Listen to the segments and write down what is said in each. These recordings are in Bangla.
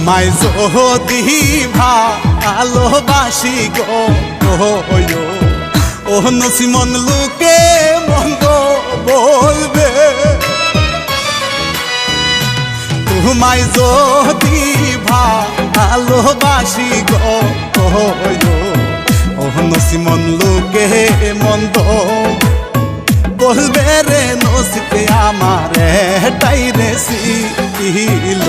তোমায় যদি ভালোবাসি গো ও নসিমন লোকে মন্দ বলবে, তোমায় যদি ভালোবাসি গো ও নসিমন লোকে মন্দ বলবে রে, নসিবে আমার টাইরে ছিল।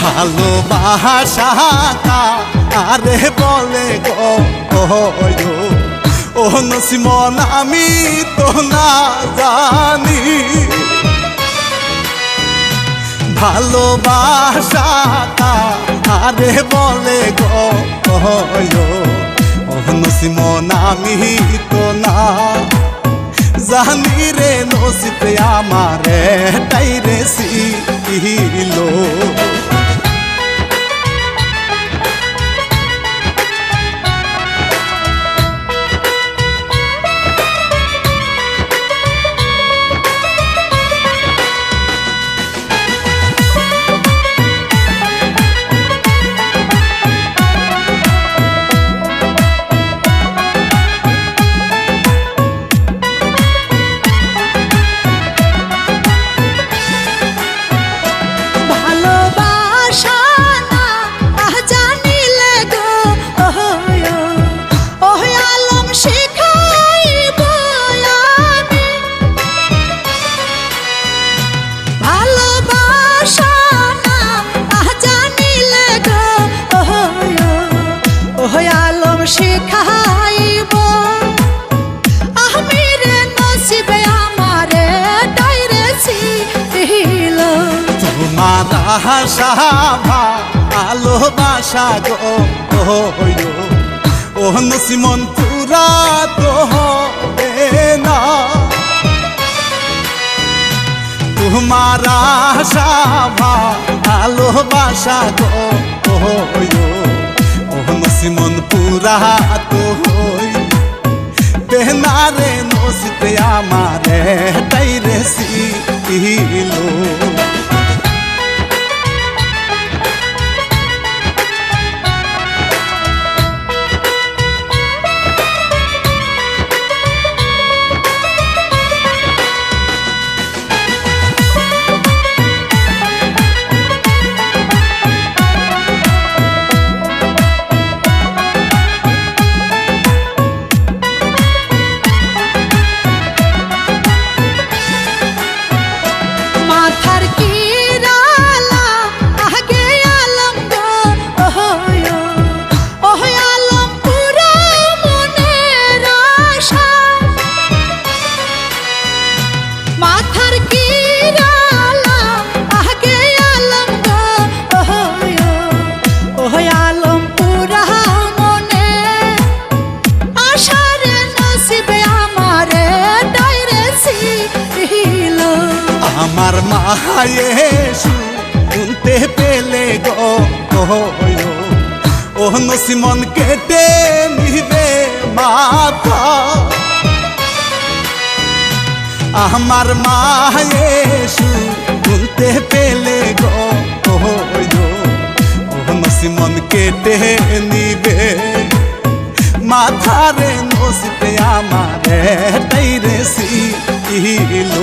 ভালোবাসা আরে বলে গো ও নসিমন আমি তো না জানি, ভালোবাসা আরে বলে গো ও নসিমন আমি তো না জানি রে, নসিবে আমার টাইরে ছিল। আশা ভালোবাসা গো ও নসিমন পুরা তো হবে না, তোমার আশা ভালোবাসা গো ও নসিমন পুরা তো হইবে না রে, নসিবে আমার টাইরে ছিল। আমার মায়ে শুনতে পেলে গো ও নসিমন কেটে নিবে মাথা, আমার মায়ে শুনতে পেলে গো ও নসিমন কেটে নিবে মাথারে, নসিবে আমার টাইরে ছিল।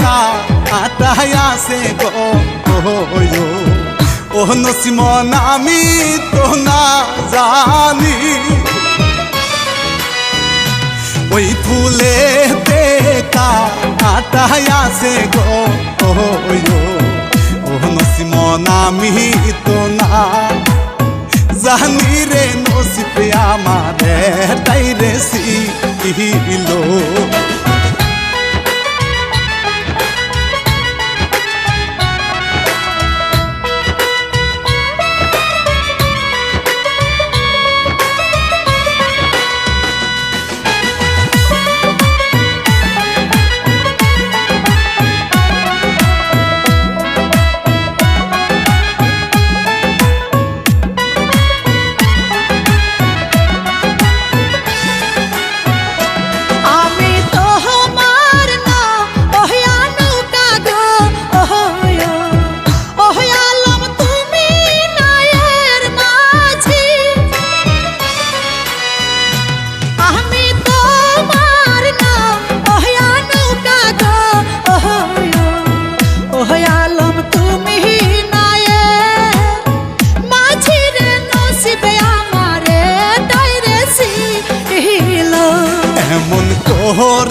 কা আটায় আছে গো ও নসিমন আমি তো না জানি ওই ফুলে কা আটায় আছে গো ও নসিমন আমি তো না জানি রে নসিবে আমারে তাইরে সিলো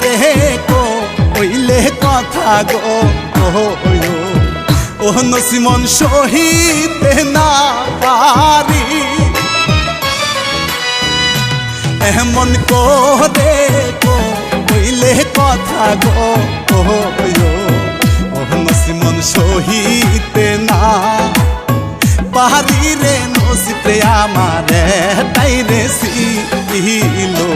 রে কো কইলে কথা গো ও নসিমন সহিতে না পারি এমন করে কো কইলে কথা গো ও নসিমন সহিতে না পারি রে নসিবে আমারে তাইরে সিলো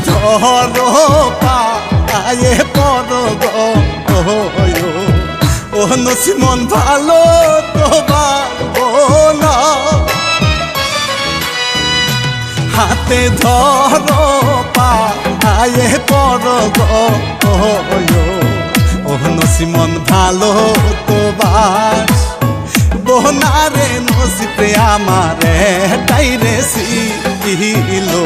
ধরো পায়ে পড়ো গো ও নসিমন ভালো তো বাবো না হাতে ধরো পায়ে পড়ো গো ও নসিমন ভালো তো বাস বোনারে নসিবে আমারে তাইরে সিলো